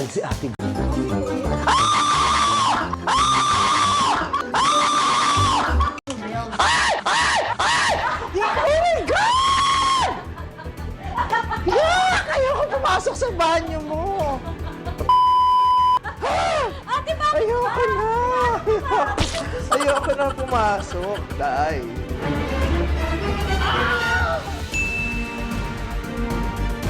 dahil si Ate ayoko pumasok sa banyo mo. Ate, bakit Ayoko na. Ayoko na pumasok. Dai.